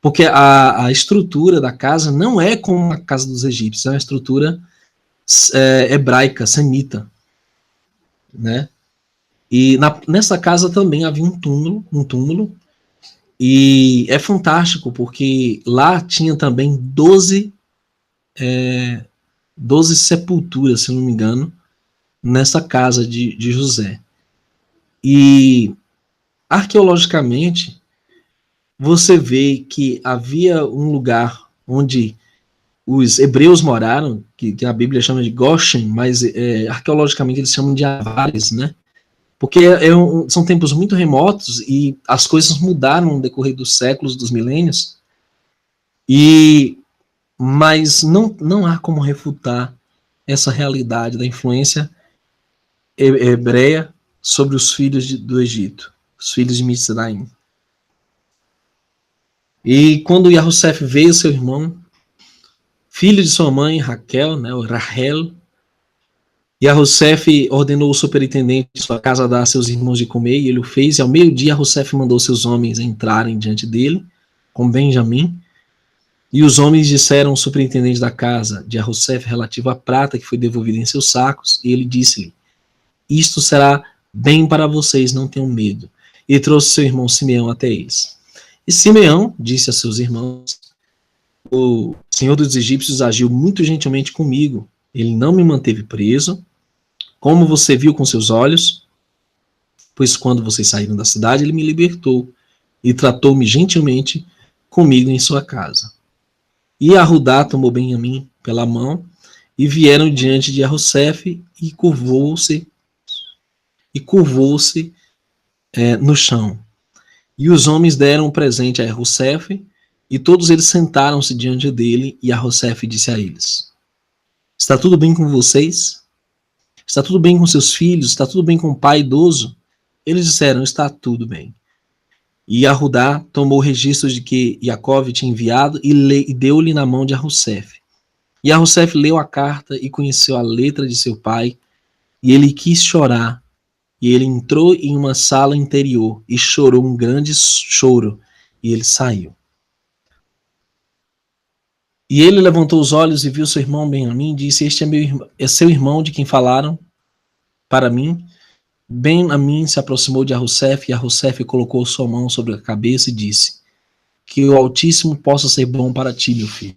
Porque a estrutura da casa não é como a casa dos egípcios, é uma estrutura hebraica, semita, né? E nessa casa também havia um túmulo, e é fantástico, porque lá tinha também 12 sepulturas, se não me engano, nessa casa de José. E arqueologicamente você vê que havia um lugar onde os hebreus moraram, que a Bíblia chama de Goshen, mas arqueologicamente eles chamam de Avares, né? Porque são tempos muito remotos e as coisas mudaram no decorrer dos séculos, dos milênios, mas não há como refutar essa realidade da influência hebreia sobre os filhos do Egito, os filhos de Mitzraim. E quando Yahussef veio, seu irmão, filho de sua mãe, Raquel, né, o Rahel, Yahussef ordenou o superintendente de sua casa dar a seus irmãos de comer, e ele o fez, e ao meio-dia Yahussef mandou seus homens entrarem diante dele, com Benjamim, e os homens disseram ao superintendente da casa de Yahussef relativo à prata que foi devolvida em seus sacos, e ele disse-lhe, isto será bem para vocês, não tenham medo. E trouxe seu irmão Simeão até eles. E Simeão disse a seus irmãos, o Senhor dos egípcios agiu muito gentilmente comigo, ele não me manteve preso, como você viu com seus olhos, pois quando vocês saíram da cidade, ele me libertou e tratou-me gentilmente comigo em sua casa. E Arudá tomou Benjamim pela mão e vieram diante de Yahussef e curvou-se no chão. E os homens deram um presente a Yahussef e todos eles sentaram-se diante dele e Yahussef disse a eles, está tudo bem com vocês? Está tudo bem com seus filhos? Está tudo bem com o pai idoso? Eles disseram, está tudo bem. E Arudá tomou registros de que Jacó tinha enviado e deu-lhe na mão de Yahussef. E Yahussef leu a carta e conheceu a letra de seu pai, e ele quis chorar. E ele entrou em uma sala interior e chorou um grande choro, e ele saiu. E ele levantou os olhos e viu seu irmão Benjamim e disse, este é seu irmão de quem falaram para mim. Benjamim se aproximou de Yahussef, e Yahussef colocou sua mão sobre a cabeça e disse, que o Altíssimo possa ser bom para ti, meu filho.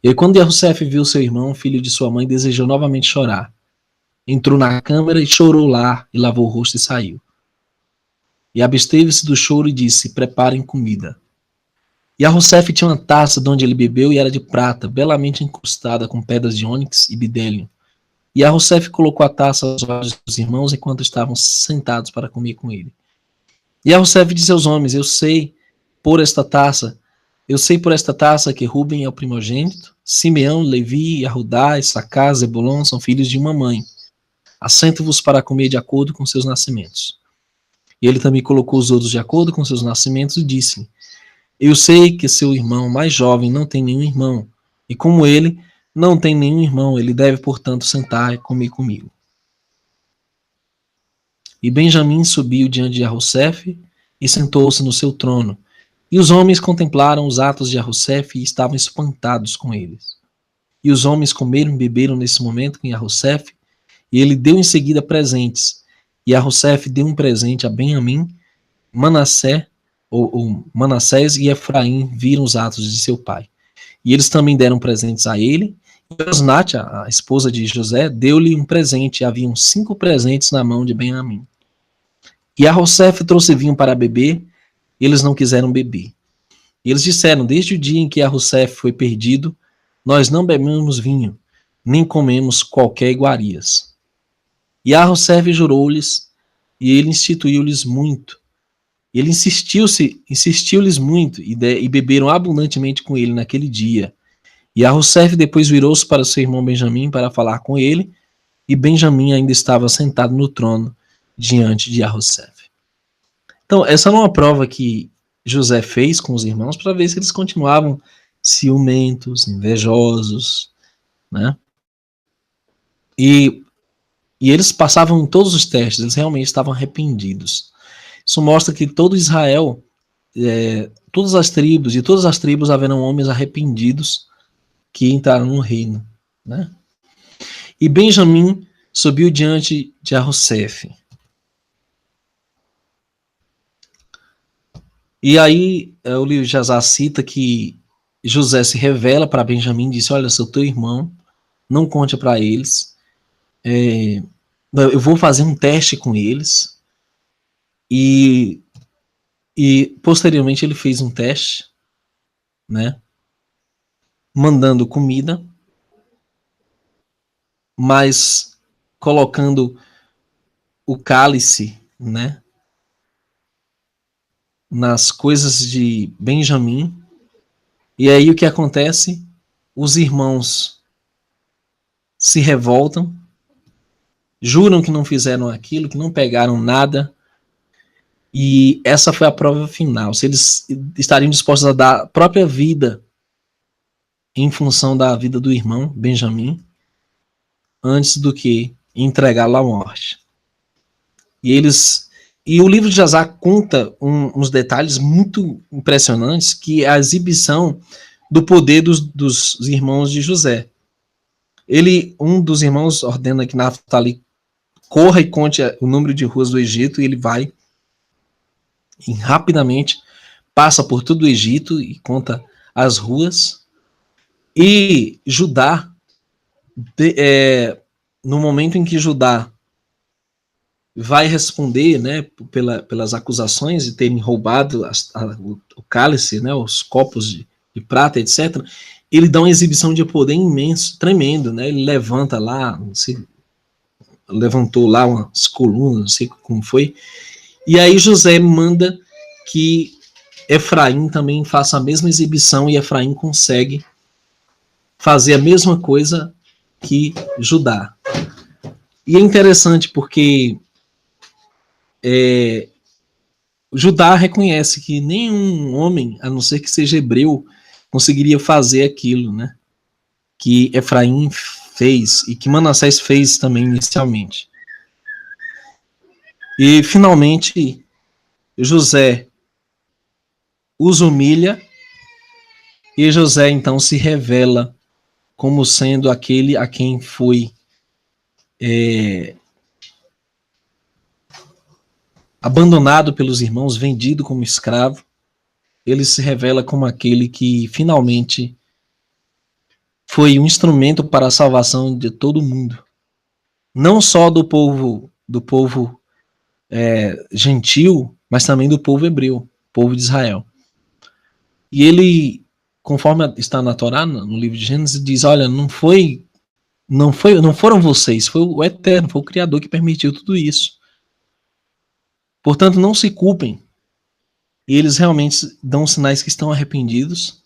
E aí, quando Yahussef viu seu irmão, filho de sua mãe, desejou novamente chorar. Entrou na câmara e chorou lá, e lavou o rosto e saiu. E absteve-se do choro e disse, preparem comida. E Yahussef tinha uma taça de onde ele bebeu e era de prata, belamente incrustada com pedras de ônix e bidélio. E Yahussef colocou a taça aos olhos dos irmãos enquanto estavam sentados para comer com ele. E Yahussef disse aos homens, eu sei por esta taça que Ruben é o primogênito, Simeão, Levi, Arudá, Issacar, Zebulon são filhos de uma mãe. Assento-vos para comer de acordo com seus nascimentos. E ele também colocou os outros de acordo com seus nascimentos e disse-lhe, eu sei que seu irmão mais jovem não tem nenhum irmão, e como ele não tem nenhum irmão, ele deve, portanto, sentar e comer comigo. E Benjamim subiu diante de Yahussef e sentou-se no seu trono. E os homens contemplaram os atos de Yahussef e estavam espantados com eles. E os homens comeram e beberam nesse momento com Yahussef, e ele deu em seguida presentes. E Yahussef deu um presente a Benjamim, Manassés e Efraim viram os atos de seu pai. E eles também deram presentes a ele. E Osnat, a esposa de José, deu-lhe um presente. E haviam 5 presentes na mão de Benjamim. E Yahussef trouxe vinho para beber, e eles não quiseram beber. E eles disseram, desde o dia em que Yahussef foi perdido, nós não bebemos vinho, nem comemos qualquer iguarias. E Yahussef jurou-lhes, e ele instituiu-lhes muito. Ele insistiu-lhes muito, e beberam abundantemente com ele naquele dia. E Yahussef depois virou-se para seu irmão Benjamim para falar com ele, e Benjamim ainda estava sentado no trono diante de Yahussef. Então, essa é uma prova que José fez com os irmãos para ver se eles continuavam ciumentos, invejosos, né? E eles passavam em todos os testes, eles realmente estavam arrependidos. Isso mostra que todo Israel, todas as tribos haverão homens arrependidos que entraram no reino, né? E Benjamim subiu diante de Yahussef. E aí o livro de Jazar cita que José se revela para Benjamim e disse, olha, sou teu irmão, não conte para eles, eu vou fazer um teste com eles. E posteriormente ele fez um teste, né, mandando comida, mas colocando o cálice, né, nas coisas de Benjamim. E aí o que acontece? Os irmãos se revoltam, juram que não fizeram aquilo, que não pegaram nada, e essa foi a prova final. Se eles estariam dispostos a dar a própria vida em função da vida do irmão Benjamim, antes do que entregá-lo à morte. E o livro de Jazá conta uns detalhes muito impressionantes, que é a exibição do poder dos irmãos de José. Um dos irmãos ordena que Naftali corra e conte o número de ruas do Egito, e ele vai e rapidamente passa por todo o Egito e conta as ruas. E Judá, no momento em que Judá vai responder, né, pelas acusações de terem roubado o cálice, né, os copos de prata, etc., ele dá uma exibição de poder imenso, tremendo, né? Ele levanta lá, não sei, levantou lá umas colunas, não sei como foi, e aí José manda que Efraim também faça a mesma exibição, e Efraim consegue fazer a mesma coisa que Judá. E é interessante porque Judá reconhece que nenhum homem, a não ser que seja hebreu, conseguiria fazer aquilo, né, que Efraim fez e que Manassés fez também inicialmente. E finalmente José os humilha, e José então se revela como sendo aquele a quem foi abandonado pelos irmãos, vendido como escravo. Ele se revela como aquele que finalmente foi um instrumento para a salvação de todo mundo, não só do povo gentil, mas também do povo hebreu, povo de Israel. E ele, conforme está na Torá, no livro de Gênesis, diz: olha, não foram vocês, foi o Eterno, foi o Criador que permitiu tudo isso. Portanto, não se culpem. E eles realmente dão sinais que estão arrependidos.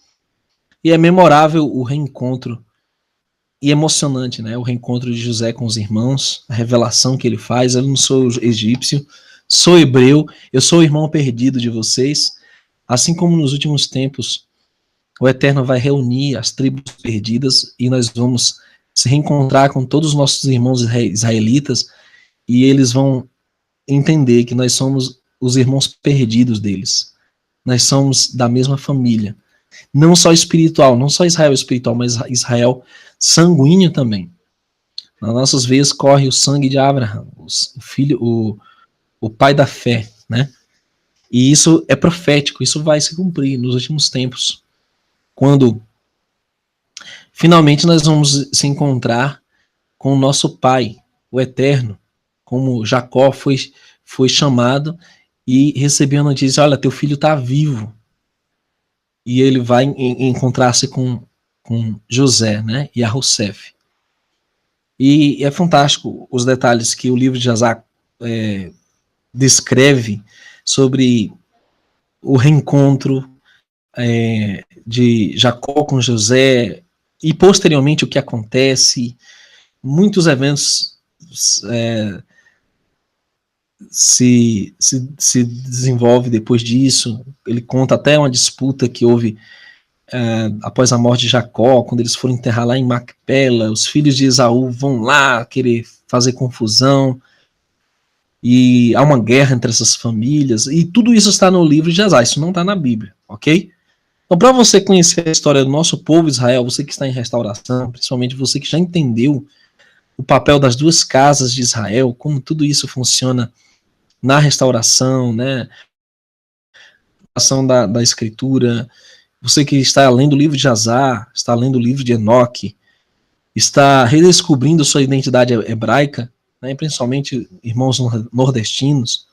E é memorável o reencontro, e emocionante, né? O reencontro de José com os irmãos, a revelação que ele faz: eu não sou egípcio, sou hebreu, eu sou o irmão perdido de vocês. Assim como nos últimos tempos, o Eterno vai reunir as tribos perdidas, e nós vamos se reencontrar com todos os nossos irmãos israelitas, e eles vão entender que nós somos os irmãos perdidos deles. Nós somos da mesma família. Não só espiritual, não só Israel espiritual, mas Israel sanguíneo também. Nas nossas veias corre o sangue de Abraão, o pai da fé, né? E isso é profético, isso vai se cumprir nos últimos tempos, quando finalmente nós vamos se encontrar com o nosso pai, o Eterno, como Jacó foi chamado e recebeu a notícia: olha, teu filho está vivo. E ele vai encontrar-se com José, né, e a Rossef. E é fantástico os detalhes que o livro de Jazá descreve sobre o reencontro de Jacó com José, e posteriormente o que acontece. Muitos eventos se desenvolve depois disso. Ele conta até uma disputa que houve após a morte de Jacó, quando eles foram enterrar lá em Macpela. Os filhos de Esaú vão lá querer fazer confusão, e há uma guerra entre essas famílias, e tudo isso está no livro de Jazá, isso não está na Bíblia, ok? Então, para você conhecer a história do nosso povo Israel, você que está em restauração, principalmente você que já entendeu o papel das duas casas de Israel, como tudo isso funciona na restauração, né, ação da escritura, você que está lendo o livro de Jazá, está lendo o livro de Enoque, está redescobrindo sua identidade hebraica, né, principalmente irmãos nordestinos,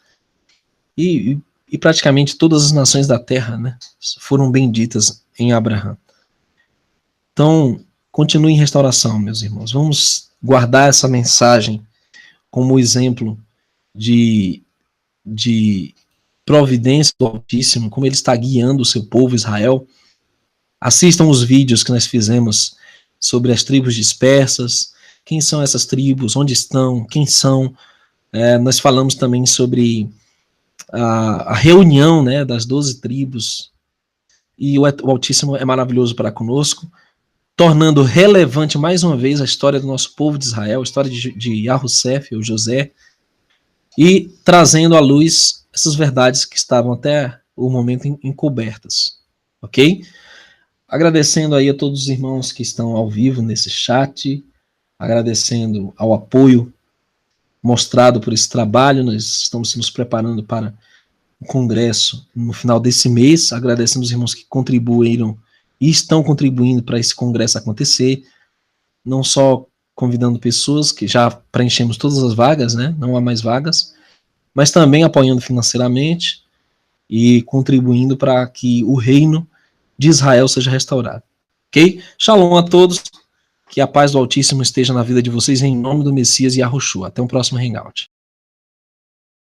e praticamente todas as nações da terra, né, foram benditas em Abraão. Então, continue em restauração, meus irmãos. Vamos guardar essa mensagem como exemplo de, de providência do Altíssimo, como ele está guiando o seu povo Israel. Assistam os vídeos que nós fizemos sobre as tribos dispersas, quem são essas tribos, onde estão, quem são. Nós falamos também sobre a reunião, né, das 12 tribos, e o Altíssimo é maravilhoso para conosco, tornando relevante mais uma vez a história do nosso povo de Israel, a história de Yahussef, ou José, e trazendo à luz essas verdades que estavam até o momento encobertas, ok? Agradecendo aí a todos os irmãos que estão ao vivo nesse chat, agradecendo ao apoio mostrado por esse trabalho. Nós estamos nos preparando para o congresso no final desse mês. Agradecendo os irmãos que contribuíram e estão contribuindo para esse congresso acontecer, não só convidando pessoas, que já preenchemos todas as vagas, né? Não há mais vagas, mas também apoiando financeiramente e contribuindo para que o reino de Israel seja restaurado. Ok? Shalom a todos. Que a paz do Altíssimo esteja na vida de vocês, em nome do Messias e Yahushua. Até o próximo Hangout.